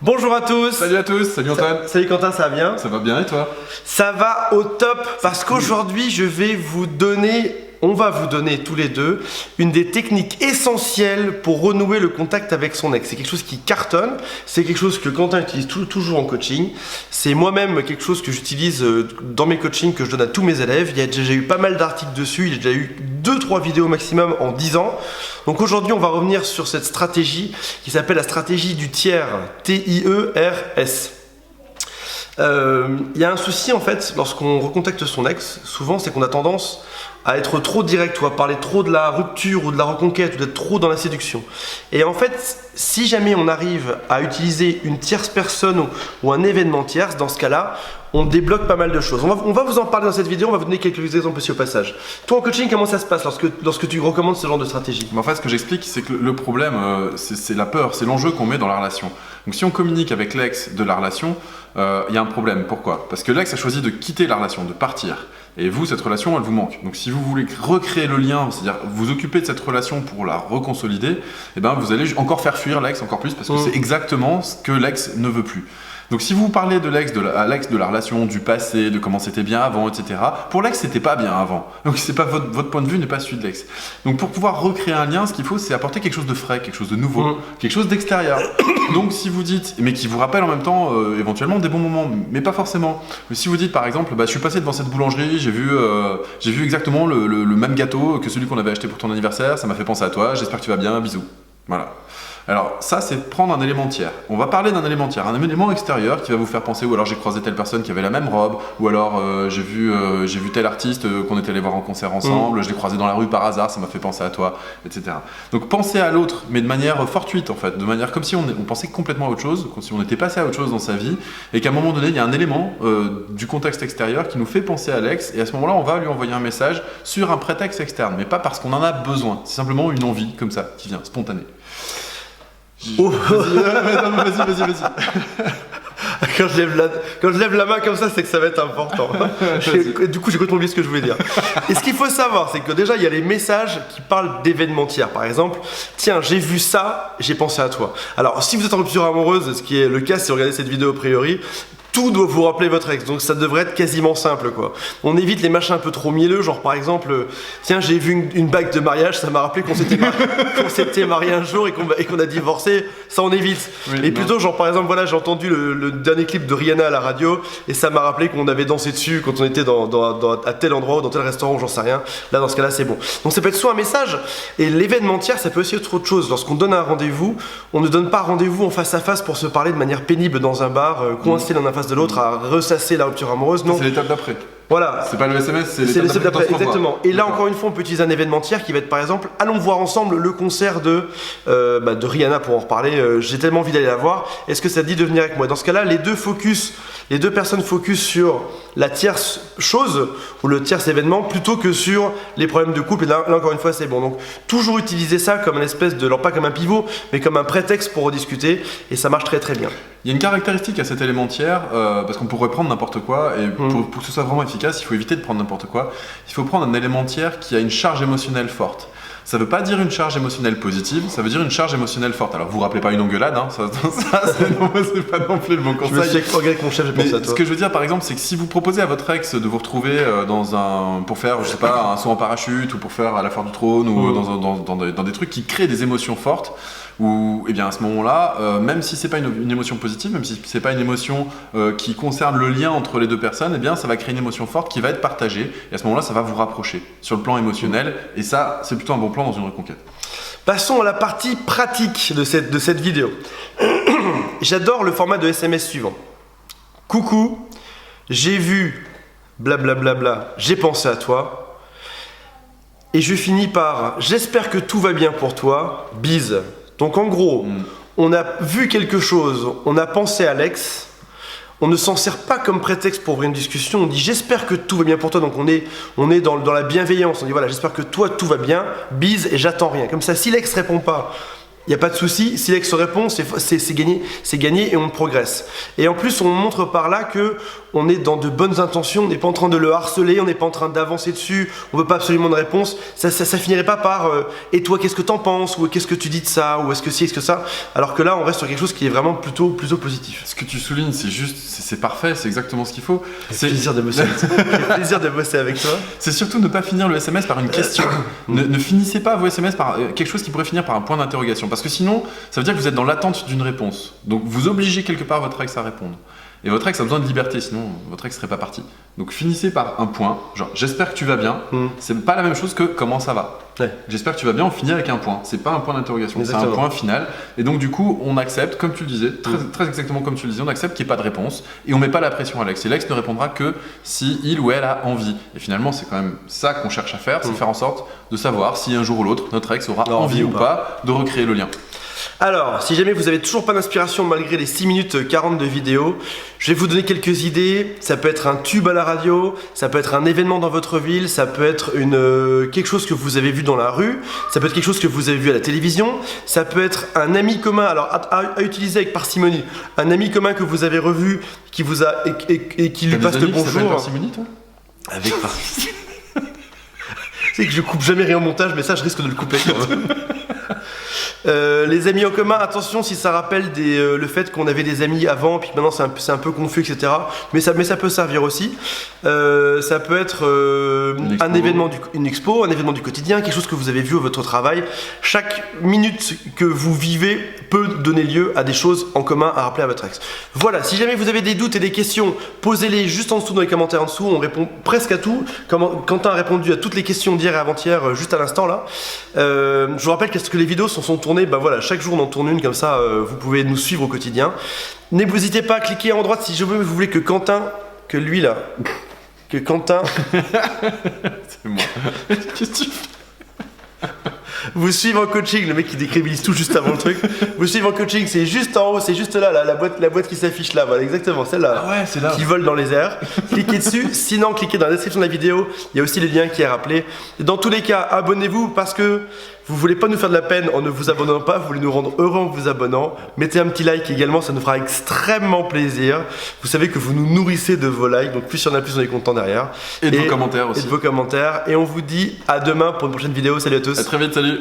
Bonjour à tous. Salut à tous, salut Antoine. Salut Quentin, ça va bien? Ça va bien et toi? Ça va au top parce qu'aujourd'hui on va vous donner tous les deux une des techniques essentielles pour renouer le contact avec son ex. C'est quelque chose qui cartonne, c'est quelque chose que Quentin utilise toujours en coaching. C'est moi-même quelque chose que j'utilise dans mes coachings, que je donne à tous mes élèves. Il y a déjà eu pas mal d'articles dessus, il y a déjà eu 2-3 vidéos maximum en 10 ans. Donc aujourd'hui on va revenir sur cette stratégie qui s'appelle la stratégie du tiers, T-I-E-R-S. Il y a un souci en fait lorsqu'on recontacte son ex, souvent c'est qu'on a tendance à être trop direct ou à parler trop de la rupture ou de la reconquête ou d'être trop dans la séduction. Et en fait, si jamais on arrive à utiliser une tierce personne ou un événement tierce, dans ce cas-là, on débloque pas mal de choses. On va vous en parler dans cette vidéo, on va vous donner quelques exemples aussi au passage. Toi en coaching, comment ça se passe lorsque tu recommandes ce genre de stratégie? En fait, ce que j'explique, c'est que le problème, c'est la peur, c'est l'enjeu qu'on met dans la relation. Donc si on communique avec l'ex de la relation, il y a un problème. Pourquoi? Parce que l'ex a choisi de quitter la relation, de partir. Et vous, cette relation, elle vous manque. Donc si vous voulez recréer le lien, c'est-à-dire vous occuper de cette relation pour la reconsolider, eh ben, vous allez encore faire fuir l'ex encore plus parce que c'est exactement ce que l'ex ne veut plus. Donc si vous parlez de l'ex à l'ex de la relation, du passé, de comment c'était bien avant, etc. Pour l'ex, c'était pas bien avant. Donc c'est pas votre point de vue n'est pas celui de l'ex. Donc pour pouvoir recréer un lien, ce qu'il faut, c'est apporter quelque chose de frais, quelque chose de nouveau, quelque chose d'extérieur. Donc si vous dites, mais qui vous rappelle en même temps éventuellement des bons moments, mais pas forcément. Mais si vous dites par exemple, je suis passé devant cette boulangerie, j'ai vu exactement le même gâteau que celui qu'on avait acheté pour ton anniversaire, ça m'a fait penser à toi, j'espère que tu vas bien, bisous. Voilà. Alors ça, c'est prendre un élément tiers. On va parler d'un élément tiers, un élément extérieur qui va vous faire penser, ou alors j'ai croisé telle personne qui avait la même robe, ou alors j'ai vu tel artiste qu'on était allé voir en concert ensemble, je l'ai croisé dans la rue par hasard, ça m'a fait penser à toi, etc. Donc pensez à l'autre, mais de manière fortuite en fait, de manière comme si on pensait complètement à autre chose, comme si on était passé à autre chose dans sa vie, et qu'à un moment donné, il y a un élément du contexte extérieur qui nous fait penser à l'ex, et à ce moment-là, on va lui envoyer un message sur un prétexte externe, mais pas parce qu'on en a besoin, c'est simplement une envie comme ça, qui vient, spontanée. Vas-y. Quand je lève la main comme ça, c'est que ça va être important. Du coup, j'ai complètement oublié ce que je voulais dire. Et ce qu'il faut savoir, c'est que déjà, il y a les messages qui parlent d'événements tiers. Par exemple, tiens, j'ai vu ça, j'ai pensé à toi. Alors, si vous êtes en rupture amoureuse, ce qui est le cas si vous regardez cette vidéo a priori, tout doit vous rappeler votre ex, donc ça devrait être quasiment simple quoi. On évite les machins un peu trop mielleux, genre par exemple, tiens j'ai vu une bague de mariage, ça m'a rappelé qu'on s'était marié un jour et qu'on a divorcé, ça on évite. Oui, et plutôt genre par exemple voilà j'ai entendu le dernier clip de Rihanna à la radio et ça m'a rappelé qu'on avait dansé dessus quand on était à tel endroit ou dans tel restaurant, j'en sais rien. Là dans ce cas là c'est bon. Donc ça peut être soit un message et l'événement tiers ça peut aussi être autre chose. Lorsqu'on donne un rendez-vous, on ne donne pas rendez-vous en face à face pour se parler de manière pénible dans un bar, coincé dans un face de l'autre à ressasser la rupture amoureuse. Non, c'est l'étape d'après. Voilà. C'est pas le SMS, c'est l'étape d'après. Exactement. Et là encore une fois, on peut utiliser un événement tiers qui va être par exemple, allons voir ensemble le concert de Rihanna pour en reparler. J'ai tellement envie d'aller la voir. Est-ce que ça te dit de venir avec moi? Dans ce cas-là, les deux personnes focus sur la tierce chose ou le tierce événement plutôt que sur les problèmes de couple. Et là encore une fois, c'est bon. Donc toujours utiliser ça comme une espèce de, alors pas comme un pivot, mais comme un prétexte pour rediscuter. Et ça marche très très bien. Il y a une caractéristique à cet élément tiers, parce qu'on pourrait prendre n'importe quoi, et pour que ce soit vraiment efficace, il faut éviter de prendre n'importe quoi. Il faut prendre un élément tiers qui a une charge émotionnelle forte. Ça ne veut pas dire une charge émotionnelle positive, ça veut dire une charge émotionnelle forte. Alors vous vous rappelez pas une engueulade, hein, c'est pas non plus le bon conseil. Je me suis engagé avec mon chef, j'ai pensé à toi. Ce que je veux dire par exemple, c'est que si vous proposez à votre ex de vous retrouver pour faire, je sais pas, un saut en parachute ou pour faire à la foire du trône ou dans des trucs qui créent des émotions fortes, ou eh bien à ce moment-là, même si c'est pas une émotion positive, même si c'est pas une émotion qui concerne le lien entre les deux personnes, eh bien ça va créer une émotion forte qui va être partagée et à ce moment-là ça va vous rapprocher sur le plan émotionnel et ça c'est plutôt un bon plan dans une reconquête. Passons à la partie pratique de cette vidéo. J'adore le format de SMS suivant. Coucou, j'ai vu blablabla, j'ai pensé à toi. Et je finis par j'espère que tout va bien pour toi, bise. Donc en gros, on a vu quelque chose, on a pensé à l'ex, on ne s'en sert pas comme prétexte pour ouvrir une discussion, on dit j'espère que tout va bien pour toi, donc on est dans la bienveillance, on dit voilà j'espère que toi tout va bien, bise et j'attends rien. Comme ça si l'ex répond pas, Il n'y a pas de souci, si l'ex répond, c'est gagné et on progresse. Et en plus, on montre par là que on est dans de bonnes intentions, on n'est pas en train de le harceler, on n'est pas en train d'avancer dessus, on veut pas absolument de réponse. Ça finirait pas par et toi, qu'est-ce que t'en penses, ou qu'est-ce que tu dis de ça, ou est-ce que si, est-ce que ça. Alors que là, on reste sur quelque chose qui est vraiment plutôt positif. Ce que tu soulignes, c'est juste, c'est parfait, c'est exactement ce qu'il faut. C'est plaisir de bosser avec toi. plaisir de bosser avec toi. C'est surtout ne pas finir le SMS par une question. Ne finissez pas vos SMS par quelque chose qui pourrait finir par un point d'interrogation. Parce que sinon, ça veut dire que vous êtes dans l'attente d'une réponse. Donc vous obligez quelque part votre ex à répondre. Et votre ex a besoin de liberté, sinon votre ex serait pas parti. Donc finissez par un point, genre j'espère que tu vas bien. C'est pas la même chose que comment ça va. Ouais. J'espère que tu vas bien, on finit avec un point. C'est pas un point d'interrogation, c'est un point final. Et donc du coup, on accepte, comme tu le disais, très exactement comme tu le disais, on accepte qu'il n'y ait pas de réponse et on met pas la pression à l'ex. Et l'ex ne répondra que si il ou elle a envie. Et finalement, c'est quand même ça qu'on cherche à faire, c'est faire en sorte de savoir si un jour ou l'autre, notre ex aura envie ou pas de recréer le lien. Alors, si jamais vous avez toujours pas d'inspiration malgré les 6 minutes 40 de vidéo, je vais vous donner quelques idées. Ça peut être un tube à la radio, ça peut être un événement dans votre ville, ça peut être quelque chose que vous avez vu dans la rue, ça peut être quelque chose que vous avez vu à la télévision, ça peut être un ami commun, alors à utiliser avec parcimonie, un ami commun que vous avez revu, qui vous a et qui lui passe le bonjour. Parcimonie, toi ? Avec parcimonie. C'est que je coupe jamais rien au montage, mais ça je risque de le couper quand même. Les amis en commun, attention si ça rappelle le fait qu'on avait des amis avant, puis maintenant c'est un peu confus, etc. Mais ça peut servir aussi. Ça peut être un événement, une expo, un événement du quotidien, quelque chose que vous avez vu à votre travail. Chaque minute que vous vivez peut donner lieu à des choses en commun à rappeler à votre ex. Voilà, si jamais vous avez des doutes et des questions, posez-les juste en dessous dans les commentaires en dessous. On répond presque à tout. Quentin a répondu à toutes les questions d'hier et avant-hier, juste à l'instant là. Je vous rappelle que les vidéos sont tournées, chaque jour on en tourne une, comme ça vous pouvez nous suivre au quotidien. N'hésitez pas à cliquer en droite si vous voulez que Quentin, c'est moi. Qu'est-ce que tu fais ? vous suivez en coaching, le mec qui décrédibilise tout juste avant le truc. Vous suivez en coaching, c'est juste en haut, c'est juste là, la boîte qui s'affiche là, voilà, exactement, celle-là. Ah ouais, c'est là. Qui vole dans les airs. Cliquez dessus, sinon cliquez dans la description de la vidéo, il y a aussi le lien qui est rappelé. Et dans tous les cas, abonnez-vous parce que vous voulez pas nous faire de la peine en ne vous abonnant pas, vous voulez nous rendre heureux en vous abonnant. Mettez un petit like également, ça nous fera extrêmement plaisir. Vous savez que vous nous nourrissez de vos likes, donc plus il y en a, plus on est content derrière. Et de vos commentaires aussi. Et de vos commentaires. Et on vous dit à demain pour une prochaine vidéo. Salut à tous. À très vite, salut.